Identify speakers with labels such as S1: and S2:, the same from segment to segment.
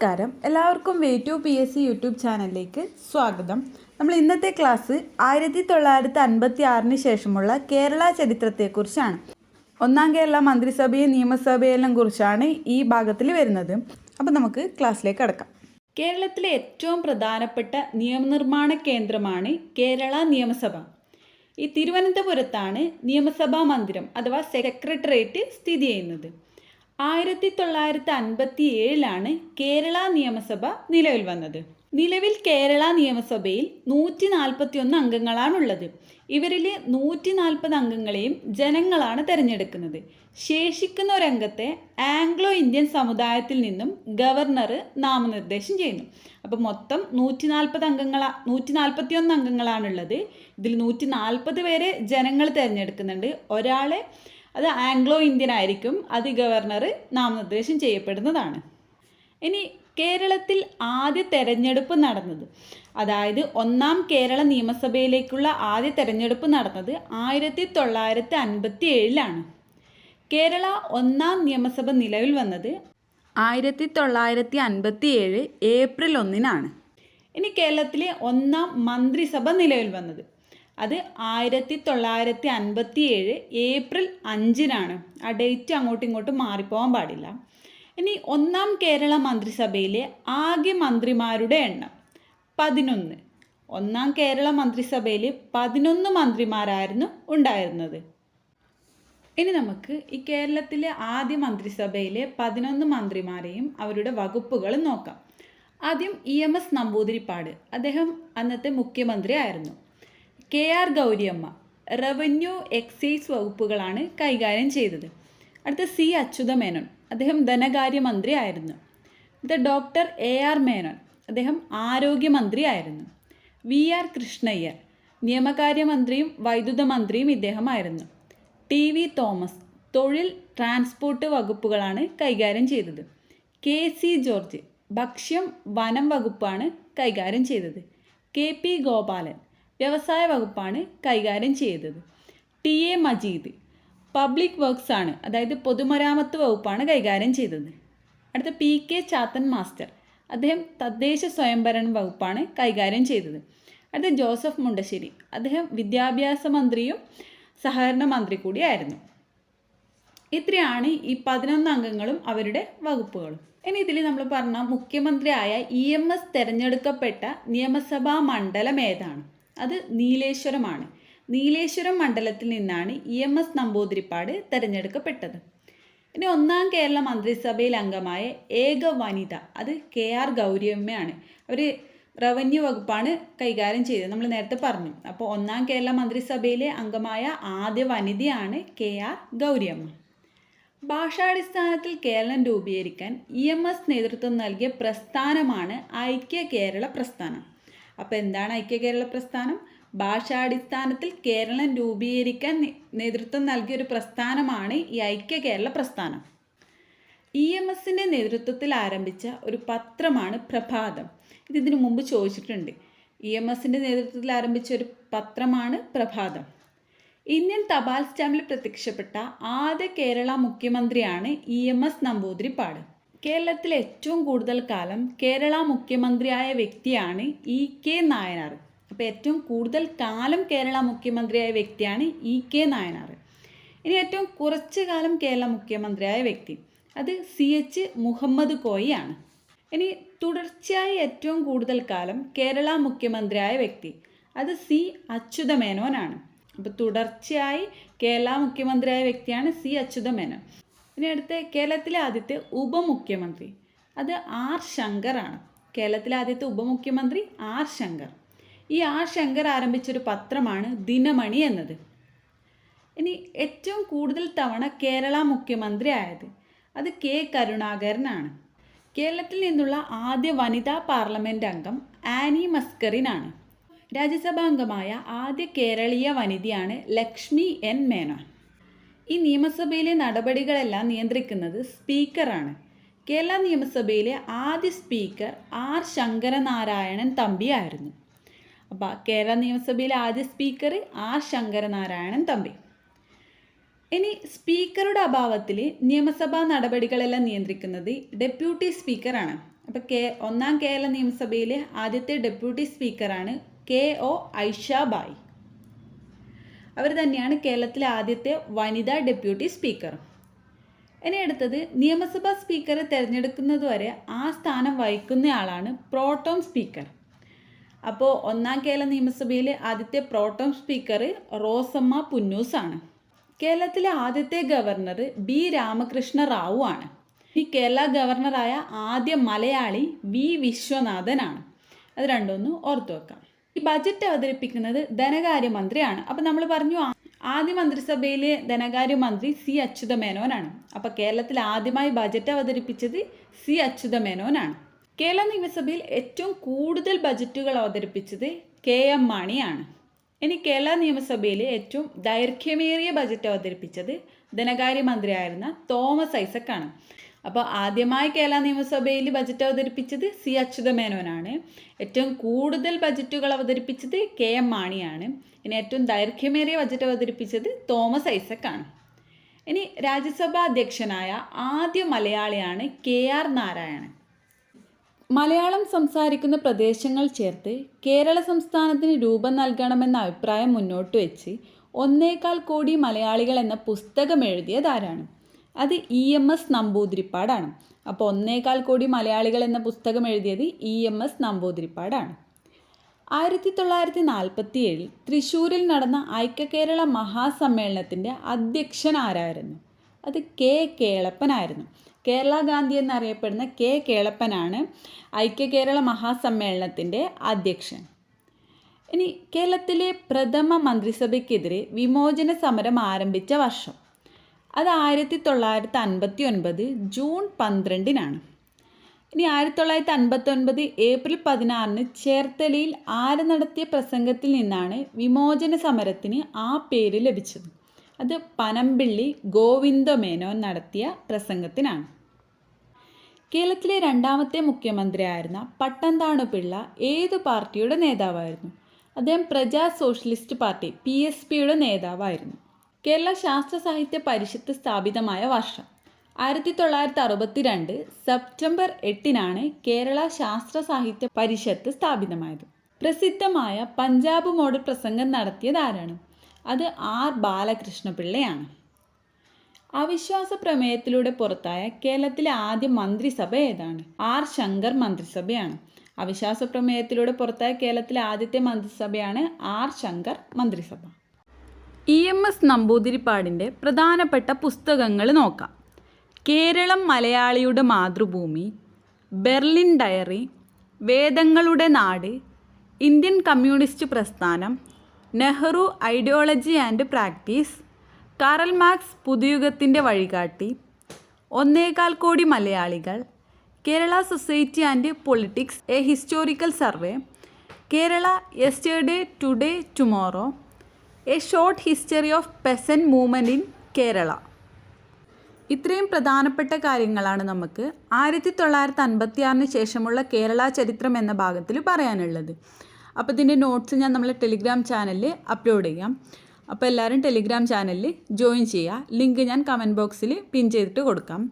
S1: നമസ്കാരം, എല്ലാവർക്കും വേറ്റു PSC YouTube ചാനലിലേക്ക് സ്വാഗതം. നമ്മൾ ഇന്നത്തെ ക്ലാസ് 1956 ശേഷമുള്ള കേരള ചരിത്രത്തെക്കുറിച്ചാണ്. ഒന്നാം കേരള മന്ത്രിസഭയും നിയമസഭയെല്ലാം കുറിച്ചാണ് ഈ ഭാഗത്തിൽ വരുന്നത്. അപ്പോൾ നമുക്ക് ക്ലാസ്സിലേക്ക് കടക്കാം. കേരളത്തിലെ ഏറ്റവും പ്രധാനപ്പെട്ട നിയമനിർമ്മാണ കേന്ദ്രമാണ് കേരള നിയമസഭ. ഈ തിരുവനന്തപുരത്താണ് നിയമസഭാ മന്ദിരം അഥവാ സെക്രട്ടേറിയറ്റ് സ്ഥിതി ചെയ്യുന്നത്. 1957 കേരള നിയമസഭ നിലവിൽ വന്നത്. നിലവിൽ കേരള നിയമസഭയിൽ 141 അംഗങ്ങളാണുള്ളത്. ഇവരിൽ 140 അംഗങ്ങളെയും ജനങ്ങളാണ് തിരഞ്ഞെടുക്കുന്നത്. ശേഷിക്കുന്ന ഒരംഗത്തെ ആംഗ്ലോ ഇന്ത്യൻ സമുദായത്തിൽ നിന്നും ഗവർണർ നാമനിർദ്ദേശം ചെയ്യുന്നു. അപ്പോൾ മൊത്തം 141 അംഗങ്ങളാണുള്ളത്. ഇതിൽ 140 പേരെ ജനങ്ങൾ തിരഞ്ഞെടുക്കുന്നുണ്ട്. ഒരാളെ അത് ആംഗ്ലോ ഇന്ത്യൻ ആയിരിക്കും, അത് ഗവർണർ നാമനിർദ്ദേശം ചെയ്യപ്പെടുന്നതാണ്. ഇനി കേരളത്തിൽ ആദ്യ തെരഞ്ഞെടുപ്പ് നടന്നത്, അതായത് ഒന്നാം കേരള നിയമസഭയിലേക്കുള്ള ആദ്യ തെരഞ്ഞെടുപ്പ് നടന്നത് 1957 കേരള ഒന്നാം നിയമസഭ നിലവിൽ വന്നത് 1957 ഏപ്രിൽ 1 ഇനി കേരളത്തിലെ ഒന്നാം മന്ത്രിസഭ നിലവിൽ വന്നത് അത് 1957 ഏപ്രിൽ 5 ആ ഡേറ്റ് അങ്ങോട്ടും ഇങ്ങോട്ടും മാറിപ്പോകാൻ പാടില്ല. ഇനി ഒന്നാം കേരള മന്ത്രിസഭയിലെ ആകെ മന്ത്രിമാരുടെ എണ്ണം 11. ഒന്നാം കേരള മന്ത്രിസഭയിൽ 11 മന്ത്രിമാരായിരുന്നു ഉണ്ടായിരുന്നത്. ഇനി നമുക്ക് ഈ കേരളത്തിലെ ആദ്യ മന്ത്രിസഭയിലെ 11 മന്ത്രിമാരെയും അവരുടെ വകുപ്പുകളും നോക്കാം. ആദ്യം EMS നമ്പൂതിരിപ്പാട്, അദ്ദേഹം അന്നത്തെ മുഖ്യമന്ത്രി ആയിരുന്നു. KR ഗൗരിയമ്മ റവന്യൂ എക്സൈസ് വകുപ്പുകളാണ് കൈകാര്യം ചെയ്തത്. അടുത്ത C അച്യുതമേനോൻ, അദ്ദേഹം ധനകാര്യമന്ത്രി ആയിരുന്നു. അടുത്ത ഡോക്ടർ AR മേനോൻ, അദ്ദേഹം ആരോഗ്യമന്ത്രി ആയിരുന്നു. VR കൃഷ്ണയ്യർ നിയമകാര്യമന്ത്രിയും വൈദ്യുത മന്ത്രിയും ഇദ്ദേഹമായിരുന്നു. TV തോമസ് തൊഴിൽ ട്രാൻസ്പോർട്ട് വകുപ്പുകളാണ് കൈകാര്യം ചെയ്തത്. KC ജോർജ് ഭക്ഷ്യം വനം വകുപ്പാണ് കൈകാര്യം ചെയ്തത്. KP ഗോപാലൻ വ്യവസായ വകുപ്പാണ് കൈകാര്യം ചെയ്തത്. TA മജീദ് പബ്ലിക് വർക്ക്സ് ആണ്, അതായത് പൊതുമരാമത്ത് വകുപ്പാണ് കൈകാര്യം ചെയ്തത്. അടുത്ത PK ചാത്തൻ മാസ്റ്റർ, അദ്ദേഹം തദ്ദേശ സ്വയംഭരണ വകുപ്പാണ് കൈകാര്യം ചെയ്തത്. അടുത്ത ജോസഫ് മുണ്ടശ്ശേരി, അദ്ദേഹം വിദ്യാഭ്യാസ മന്ത്രിയും സഹകരണ മന്ത്രി കൂടിയായിരുന്നു. ഇത്രയാണ് ഈ 11 അംഗങ്ങളും അവരുടെ വകുപ്പുകളും. ഇനി ഇതിൽ നമ്മൾ പറഞ്ഞ മുഖ്യമന്ത്രിയായ EMS തിരഞ്ഞെടുക്കപ്പെട്ട നിയമസഭാ മണ്ഡലം ഏതാണ്? അത് നീലേശ്വരമാണ്. നീലേശ്വരം മണ്ഡലത്തിൽ നിന്നാണ് EMS നമ്പൂതിരിപ്പാട് തിരഞ്ഞെടുക്കപ്പെട്ടത്. ഇനി ഒന്നാം കേരള മന്ത്രിസഭയിൽ അംഗമായ ഏക വനിത അത് KR ഗൗരിയമ്മയാണ്. അവർ റവന്യൂ വകുപ്പാണ് കൈകാര്യം ചെയ്തത്, നമ്മൾ നേരത്തെ പറഞ്ഞു. അപ്പോൾ ഒന്നാം കേരള മന്ത്രിസഭയിലെ അംഗമായ ആദ്യ വനിതയാണ് KR ഗൗരിയമ്മ. ഭാഷാടിസ്ഥാനത്തിൽ കേരളം രൂപീകരിക്കാൻ EMS നേതൃത്വം നൽകിയ പ്രസ്ഥാനമാണ് ഐക്യ കേരള പ്രസ്ഥാനം. അപ്പോൾ എന്താണ് ഐക്യ കേരള പ്രസ്ഥാനം? ഭാഷാടിസ്ഥാനത്തിൽ കേരളം രൂപീകരിക്കാൻ നേതൃത്വം നൽകിയ ഒരു പ്രസ്ഥാനമാണ് ഈ ഐക്യ കേരള പ്രസ്ഥാനം. EMSന്റെ നേതൃത്വത്തിൽ ആരംഭിച്ച ഒരു പത്രമാണ് പ്രഭാതം. ഇതിനു മുമ്പ് ചോദിച്ചിട്ടുണ്ട്. EMSന്റെ നേതൃത്വത്തിൽ ആരംഭിച്ച ഒരു പത്രമാണ് പ്രഭാതം. ഇന്ത്യൻ തപാൽ സ്റ്റാമ്പിൽ പ്രത്യക്ഷപ്പെട്ട ആദ്യ കേരള മുഖ്യമന്ത്രിയാണ് EMS നമ്പൂതിരിപ്പാട്. കേരളത്തിൽ ഏറ്റവും കൂടുതൽ കാലം കേരള മുഖ്യമന്ത്രിയായ വ്യക്തിയാണ് EK നായനാർ. അപ്പോൾ ഏറ്റവും കൂടുതൽ കാലം കേരള മുഖ്യമന്ത്രിയായ വ്യക്തിയാണ് EK നായനാർ. ഇനി ഏറ്റവും കുറച്ച് കാലം കേരള മുഖ്യമന്ത്രിയായ വ്യക്തി അത് CH മുഹമ്മദ് കോയിയാണ്. ഇനി തുടർച്ചയായി ഏറ്റവും കൂടുതൽ കാലം കേരള മുഖ്യമന്ത്രിയായ വ്യക്തി അത് C അച്യുതമേനോനാണ്. അപ്പോൾ തുടർച്ചയായി കേരള മുഖ്യമന്ത്രിയായ വ്യക്തിയാണ് C അച്യുതമേനോൻ. ഇനി അടുത്ത കേരളത്തിലെ ആദ്യത്തെ ഉപമുഖ്യമന്ത്രി അത് R ശങ്കറാണ്. കേരളത്തിലെ ആദ്യത്തെ ഉപമുഖ്യമന്ത്രി R ശങ്കർ. ഈ R ശങ്കർ ആരംഭിച്ചൊരു പത്രമാണ് ദിനമണി എന്നത്. ഇനി ഏറ്റവും കൂടുതൽ തവണ കേരള മുഖ്യമന്ത്രി ആയത് അത് K കരുണാകരനാണ്. കേരളത്തിൽ നിന്നുള്ള ആദ്യ വനിതാ പാർലമെൻറ്റ് അംഗം ആനി മസ്കറിനാണ്. രാജ്യസഭാംഗമായ ആദ്യ കേരളീയ വനിതയാണ് ലക്ഷ്മി N മേനോൻ. ഈ നിയമസഭയിലെ നടപടികളെല്ലാം നിയന്ത്രിക്കുന്നത് സ്പീക്കറാണ്. കേരള നിയമസഭയിലെ ആദ്യ സ്പീക്കർ R ശങ്കരനാരായണൻ തമ്പി ആയിരുന്നു. അപ്പോൾ കേരള നിയമസഭയിലെ ആദ്യ സ്പീക്കർ R ശങ്കരനാരായണൻ തമ്പി. ഇനി സ്പീക്കറുടെ അഭാവത്തിൽ നിയമസഭാ നടപടികളെല്ലാം നിയന്ത്രിക്കുന്നത് ഡെപ്യൂട്ടി സ്പീക്കറാണ്. അപ്പോൾ ഒന്നാം കേരള നിയമസഭയിലെ ആദ്യത്തെ ഡെപ്യൂട്ടി സ്പീക്കറാണ് KO ഐഷാബായി. അവർ തന്നെയാണ് കേരളത്തിലെ ആദ്യത്തെ വനിതാ ഡെപ്യൂട്ടി സ്പീക്കർ. ഇനി അടുത്തത് നിയമസഭാ സ്പീക്കറെ തിരഞ്ഞെടുക്കുന്നതുവരെ ആ സ്ഥാനം വഹിക്കുന്നയാളാണ് പ്രോട്ടോം സ്പീക്കർ. അപ്പോൾ ഒന്നാം കേരള നിയമസഭയിലെ ആദ്യത്തെ പ്രോട്ടോം സ്പീക്കർ റോസമ്മ പുന്നൂസാണ്. കേരളത്തിലെ ആദ്യത്തെ ഗവർണർ B. രാമകൃഷ്ണ റാവു ആണ്. ഈ കേരള ഗവർണറായ ആദ്യ മലയാളി V. വിശ്വനാഥനാണ്. അത് രണ്ടൊന്ന് ഓർത്തു വെക്കാം. ഈ ബജറ്റ് അവതരിപ്പിക്കുന്നത് ധനകാര്യമന്ത്രിയാണ്. അപ്പോൾ നമ്മൾ പറഞ്ഞു ആദ്യ മന്ത്രിസഭയിലെ ധനകാര്യമന്ത്രി C. അച്യുതമേനോനാണ്. അപ്പോൾ കേരളത്തിൽ ആദ്യമായി ബജറ്റ് അവതരിപ്പിച്ചത് C. അച്യുതമേനോനാണ്. കേരള നിയമസഭയിൽ ഏറ്റവും കൂടുതൽ ബജറ്റുകൾ അവതരിപ്പിച്ചത് KM മാണിയാണ്. ഇനി കേരള നിയമസഭയിലെ ഏറ്റവും ദൈർഘ്യമേറിയ ബജറ്റ് അവതരിപ്പിച്ചത് ധനകാര്യമന്ത്രിയായിരുന്ന തോമസ് ഐസക്കാണ്. അപ്പോൾ ആദ്യമായി കേരള നിയമസഭയിൽ ബജറ്റ് അവതരിപ്പിച്ചത് C. അച്യുതമേനോനാണ്. ഏറ്റവും കൂടുതൽ ബജറ്റുകൾ അവതരിപ്പിച്ചത് KM മാണിയാണ്. ഇനി ഏറ്റവും ദൈർഘ്യമേറിയ ബജറ്റ് അവതരിപ്പിച്ചത് തോമസ് ഐസക്കാണ്. ഇനി രാജ്യസഭാ അധ്യക്ഷനായ ആദ്യ മലയാളിയാണ് KR നാരായണൻ. മലയാളം സംസാരിക്കുന്ന പ്രദേശങ്ങൾ ചേർത്ത് കേരള സംസ്ഥാനത്തിന് രൂപം നൽകണമെന്ന അഭിപ്രായം മുന്നോട്ട് വെച്ച് 1.25 കോടി മലയാളികൾ എന്ന പുസ്തകം എഴുതിയതാരാണ്? അത് EMS നമ്പൂതിരിപ്പാടാണ്. അപ്പോൾ 1.25 കോടി മലയാളികൾ എന്ന പുസ്തകം എഴുതിയത് EMS നമ്പൂതിരിപ്പാടാണ്. 1947 തൃശ്ശൂരിൽ നടന്ന ഐക്യകേരള മഹാസമ്മേളനത്തിൻ്റെ അധ്യക്ഷൻ ആരായിരുന്നു? അത് K. കേളപ്പനായിരുന്നു. കേരള ഗാന്ധി എന്നറിയപ്പെടുന്ന K. കേളപ്പനാണ് ഐക്യകേരള മഹാസമ്മേളനത്തിൻ്റെ അധ്യക്ഷൻ. ഇനി കേരളത്തിലെ പ്രഥമ മന്ത്രിസഭയ്ക്കെതിരെ വിമോചന സമരം ആരംഭിച്ച വർഷം? അത് 1959 ജൂൺ 12-നാണ്. ഇനി 1959 ഏപ്രിൽ 16-ന് ചേർത്തലയിൽ ആര് നടത്തിയ പ്രസംഗത്തിൽ നിന്നാണ് വിമോചന സമരത്തിന് ആ പേര് ലഭിച്ചത്? അത് പനമ്പിള്ളി ഗോവിന്ദമേനോൻ നടത്തിയ പ്രസംഗത്തിനാണ്. കേരളത്തിലെ രണ്ടാമത്തെ മുഖ്യമന്ത്രിയായിരുന്ന പട്ടംതാണു പിള്ള ഏതു പാർട്ടിയുടെ നേതാവായിരുന്നു? അദ്ദേഹം പ്രജാ സോഷ്യലിസ്റ്റ് പാർട്ടി PSPയുടെ നേതാവായിരുന്നു. കേരള ശാസ്ത്ര സാഹിത്യ പരിഷത്ത് സ്ഥാപിതമായ വർഷം? 1962 സെപ്റ്റംബർ 8-നാണ് കേരള ശാസ്ത്ര സാഹിത്യ പരിഷത്ത് സ്ഥാപിതമായത്. പ്രസിദ്ധമായ പഞ്ചാബ് മോഡൽ പ്രസംഗം നടത്തിയത് ആരാണ്? അത് R. ബാലകൃഷ്ണപിള്ളയാണ്. അവിശ്വാസ പ്രമേയത്തിലൂടെ പുറത്തായ കേരളത്തിലെ ആദ്യ മന്ത്രിസഭ ഏതാണ്? R. ശങ്കർ മന്ത്രിസഭയാണ്. അവിശ്വാസ പ്രമേയത്തിലൂടെ പുറത്തായ കേരളത്തിലെ ആദ്യത്തെ മന്ത്രിസഭയാണ് R. ശങ്കർ മന്ത്രിസഭ. EMS നമ്പൂതിരിപ്പാടിൻ്റെ പ്രധാനപ്പെട്ട പുസ്തകങ്ങൾ നോക്കാം. കേരളം മലയാളിയുടെ മാതൃഭൂമി, ബെർലിൻ ഡയറി, വേദങ്ങളുടെ നാട്, ഇന്ത്യൻ കമ്മ്യൂണിസ്റ്റ് പ്രസ്ഥാനം, Nehru ideology and practice, Karl Marx പുതുയുഗത്തിൻ്റെ വഴികാട്ടി, 1.25 കോടി മലയാളികൾ, Kerala society and politics a historical survey, Kerala yesterday today tomorrow, a short history of peasant movement in Kerala. ഇത്രയും പ്രധാനപ്പെട്ട കാര്യങ്ങളാണ് നമുക്ക് 1956-ന് ശേഷമുള്ള കേരള ചരിത്രം എന്ന ഭാഗത്തിൽ പറയാനുള്ളത്. അപ്പോൾ ഇതിൻ്റെ നോട്ട്സ് ഞാൻ നമ്മളെ ടെലിഗ്രാം ചാനലിൽ അപ്ലോഡ് ചെയ്യാം. അപ്പോൾ എല്ലാവരും ടെലിഗ്രാം ചാനലിൽ ജോയിൻ ചെയ്യുക. ലിങ്ക് ഞാൻ കമൻറ്റ് ബോക്സിൽ പിൻ ചെയ്തിട്ട് കൊടുക്കാം.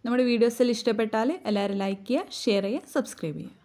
S1: നമ്മുടെ വീഡിയോസിൽ ഇഷ്ടപ്പെട്ടാൽ എല്ലാവരും ലൈക്ക് ചെയ്യുക, ഷെയർ ചെയ്യുക, സബ്സ്ക്രൈബ് ചെയ്യുക.